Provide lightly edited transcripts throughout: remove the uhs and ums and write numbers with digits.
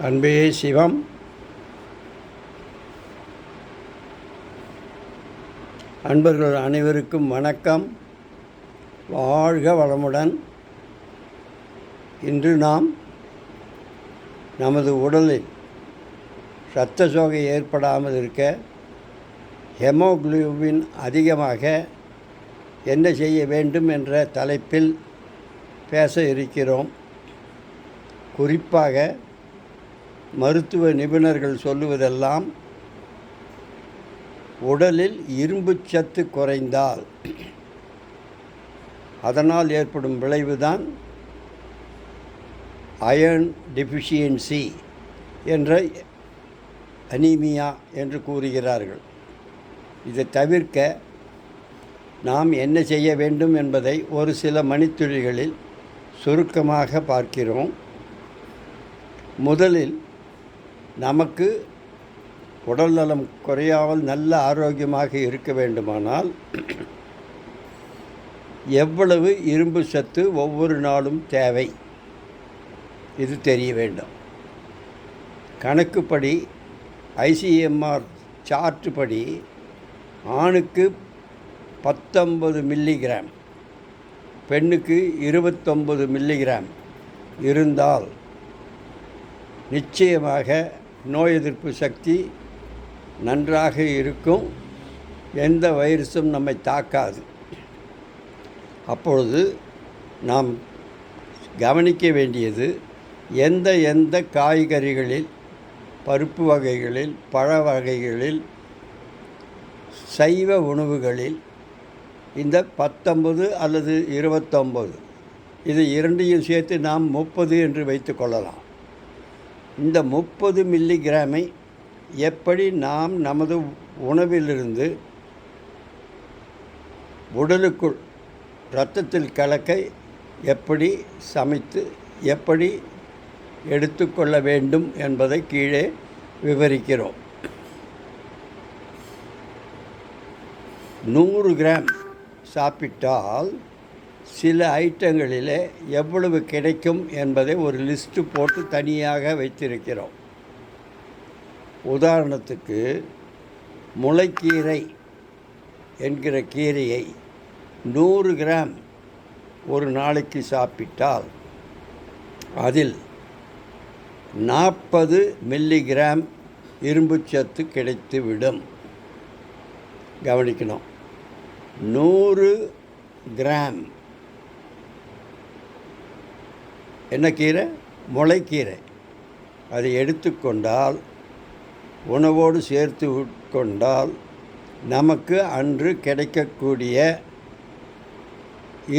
அன்பே சிவம். அன்பர்கள் அனைவருக்கும் வணக்கம். வாழ்க வளமுடன். இன்று நாம் நமது உடலில் இரத்த சோகை ஏற்படாமல் இருக்க ஹெமோகுளோபின் அதிகமாக என்ன செய்ய வேண்டும் என்ற தலைப்பில் பேச இருக்கிறோம். குறிப்பாக மருத்துவ நிபுணர்கள் சொல்லுவதெல்லாம் உடலில் இரும்புச்சத்து குறைந்தால் அதனால் ஏற்படும் விளைவுதான் அயர்ன் டெஃபிஷியன்சி என்ற அனீமியா என்று கூறுகிறார்கள். இதை தவிர்க்க நாம் என்ன செய்ய வேண்டும் என்பதை ஒரு சில மணித்துளிகளில் சுருக்கமாக பார்க்கிறோம். முதலில் நமக்கு உடல்நலம் குறையாமல் நல்ல ஆரோக்கியமாக இருக்க வேண்டுமானால் எவ்வளவு இரும்பு சத்து ஒவ்வொரு நாளும் தேவை இது தெரிய வேண்டும். கணக்குப்படி ஐசிஎம்ஆர் சார்ட் படி ஆணுக்கு 19 மில்லிகிராம், பெண்ணுக்கு 29 மில்லிகிராம் இருந்தால் நிச்சயமாக நோய் எதிர்ப்பு சக்தி நன்றாக இருக்கும். எந்த வைரஸும் நம்மை தாக்காது. அப்பொழுது நாம் கவனிக்க வேண்டியது எந்த காய்கறிகளில், பருப்பு வகைகளில், பழ வகைகளில், சைவ உணவுகளில் இந்த 19 அல்லது 29 இது இரண்டையும் சேர்த்து நாம் 30 என்று வைத்து கொள்ளலாம். இந்த 30 மில்லிகிராமை எப்படி நாம் நமது உணவிலிருந்து உடலுக்குள் இரத்தத்தில் கலக்க எப்படி சமைத்து எப்படி எடுத்துக்கொள்ள வேண்டும் என்பதை கீழே விவரிக்கிறோம். 100 கிராம் சாப்பிட்டால் சில ஐட்டங்களிலே எவ்வளவு கிடைக்கும் என்பதை ஒரு லிஸ்ட்டு போட்டு தனியாக வைத்திருக்கிறோம். உதாரணத்துக்கு முளைக்கீரை என்கிற கீரையை 100 கிராம் ஒரு நாளைக்கு சாப்பிட்டால் அதில் 40 மில்லிகிராம் இரும்புச்சத்து கிடைத்துவிடும். கவனிக்கணும். 100 கிராம் என்ன கீரை? முளைக்கீரை. அதை எடுத்துக்கொண்டால், உணவோடு சேர்த்து உட்கொண்டால் நமக்கு அன்று கிடைக்கக்கூடிய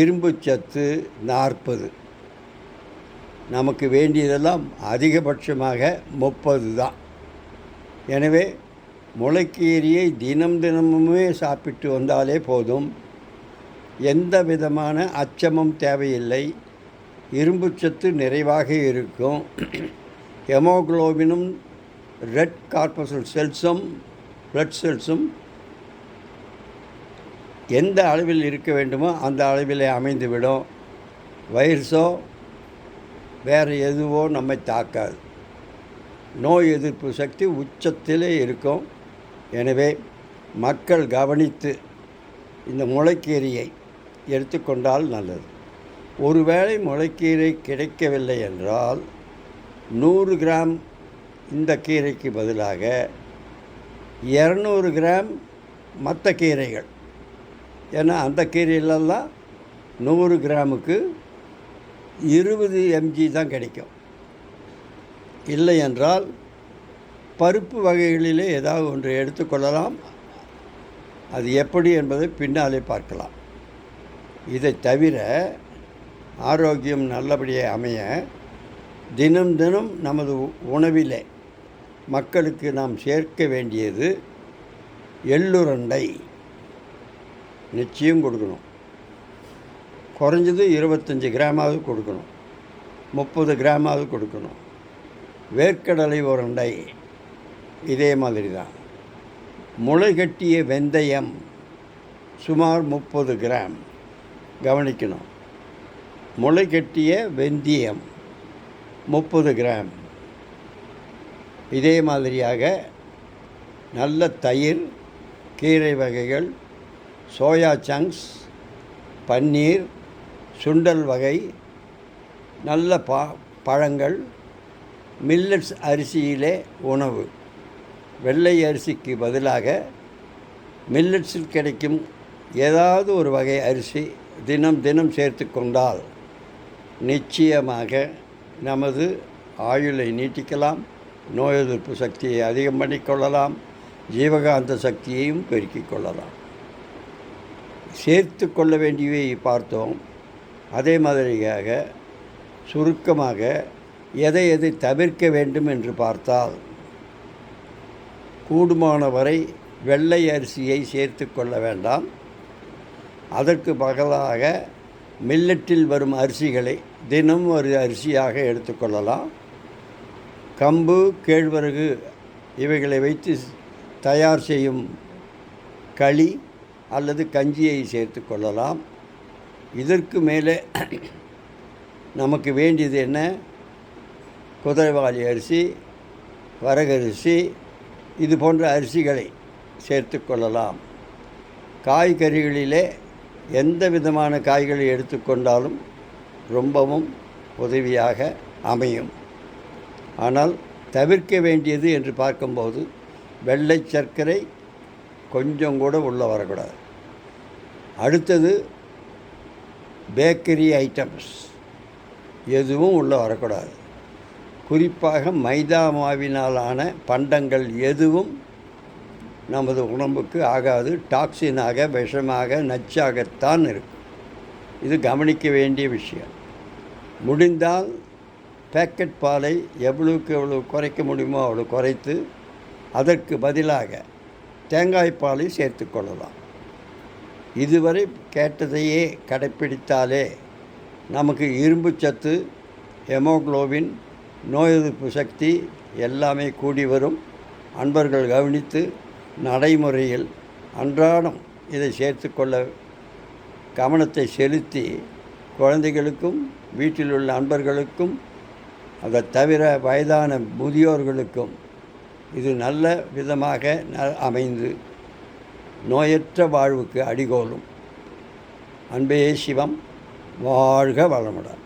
இரும்புச்சத்து 40. நமக்கு வேண்டியதெல்லாம் அதிகபட்சமாக 30 தான். எனவே முளைக்கீரையை தினமுமே சாப்பிட்டு வந்தாலே போதும். எந்த விதமான அச்சமும் தேவையில்லை. இரும்புச்சத்து நிறைவாக இருக்கும். ஹெமோகுளோபினும் ரெட் கார்பசல் செல்ஸும் பிளட் செல்ஸும் எந்த அளவில் இருக்க வேண்டுமோ அந்த அளவிலே அமைந்துவிடும். வைரஸோ வேறு எதுவோ நம்மை தாக்காது. நோய் எதிர்ப்பு சக்தி உச்சத்திலே இருக்கும். எனவே மக்கள் கவனித்து இந்த முளைக்கீரையை எடுத்துக்கொண்டால் நல்லது. ஒருவேளை முளைக்கீரை கிடைக்கவில்லை என்றால் 100 கிராம் இந்த கீரைக்கு பதிலாக 200 கிராம் மற்ற கீரைகள், ஏன்னா அந்த கீரையிலெல்லாம் 100 கிராமுக்கு 20 mg தான் கிடைக்கும். இல்லை என்றால் பருப்பு வகைகளிலே ஏதாவது ஒன்று எடுத்துக்கொள்ளலாம். அது எப்படி என்பதை பின்னாலே பார்க்கலாம். இதை தவிர ஆரோக்கியம் நல்லபடியாக அமைய தினம் நமது உணவிலே மக்களுக்கு நாம் சேர்க்க வேண்டியது எள்ளுருண்டை நிச்சயம் கொடுக்கணும். குறைஞ்சது 25 கிராமாவது கொடுக்கணும், 30 கிராமாவது கொடுக்கணும். வேர்க்கடலை உருண்டை இதே மாதிரி தான். முளைகட்டிய வெந்தயம் சுமார் 30 கிராம். கவனிக்கணும். முளைகட்டிய வெந்தயம் 30 கிராம். இதே மாதிரியாக நல்ல தயிர், கீரை வகைகள், சோயா சங்க்ஸ், பன்னீர், சுண்டல் வகை, நல்ல பழங்கள், மில்லட்ஸ் அரிசியிலே உணவு. வெள்ளை அரிசிக்கு பதிலாக மில்லட்ஸில் கிடைக்கும் ஏதாவது ஒரு வகை அரிசி தினம் தினம் சேர்த்து கொண்டால் நிச்சயமாக நமது ஆயுளை நீட்டிக்கலாம், நோய் எதிர்ப்பு சக்தியை அதிகம் பண்ணிக்கொள்ளலாம், ஜீவகாந்த சக்தியையும் பெருக்கிக் கொள்ளலாம். சேர்த்து கொள்ள வேண்டியவை பார்த்தோம். அதே மாதிரியாக சுருக்கமாக எதை எதை தவிர்க்க வேண்டும் என்று பார்த்தால், கூடுமானவரை வெள்ளை அரிசியை சேர்த்து கொள்ள வேண்டாம். அதற்கு பதிலாக மில்லட்டில் வரும் அரிசிகளை தினம் ஒரு அரிசியாக எடுத்துக்கொள்ளலாம். கம்பு, கேழ்வரகு இவைகளை வைத்து தயார் செய்யும் களி அல்லது கஞ்சியை சேர்த்து கொள்ளலாம். இதற்கு மேலே நமக்கு வேண்டியது என்ன? குதிரைவாலி அரிசி, வரகரிசி, இது போன்ற அரிசிகளை சேர்த்து கொள்ளலாம். காய்கறிகளிலே எந்த விதமான காய்களை எடுத்துக்கொண்டாலும் ரொம்பவும் உதவியாக அமையும். ஆனால் தவிர்க்க வேண்டியது என்று பார்க்கும்போது வெள்ளை சர்க்கரை கொஞ்சம் கூட உள்ளே வரக்கூடாது. அடுத்தது பேக்கரி ஐட்டம்ஸ் எதுவும் உள்ளே வரக்கூடாது. குறிப்பாக மைதா மாவினாலான பண்டங்கள் எதுவும் நமது உடம்புக்கு ஆகாது. டாக்ஸினாக, விஷமாக, நச்சாகத்தான் இருக்கும். இது கவனிக்க வேண்டிய விஷயம். முடிந்தால் பேக்கெட் பாலை எவ்வளவுக்கு எவ்வளவு குறைக்க முடியுமோ அவ்வளோ குறைத்து அதற்கு பதிலாக தேங்காய் பாலை சேர்த்து கொள்ளலாம். இதுவரை கேட்டதையே கடைப்பிடித்தாலே நமக்கு இரும்பு சத்து, ஹெமோகுளோபின், நோய் எதிர்ப்பு சக்தி எல்லாமே கூடி வரும். அன்பர்கள் கவனித்து நடைமுறையில் அன்றாடம் இதை சேர்த்து கொள்ள கவனத்தை செலுத்தி குழந்தைகளுக்கும் வீட்டில் உள்ள அன்பர்களுக்கும் அதை தவிர வயதான முதியோர்களுக்கும் இது நல்ல விதமாக அமைந்து நோயற்ற வாழ்வுக்கு அடிகோலும். அன்பே சிவம். வாழ்க வளமுடன்.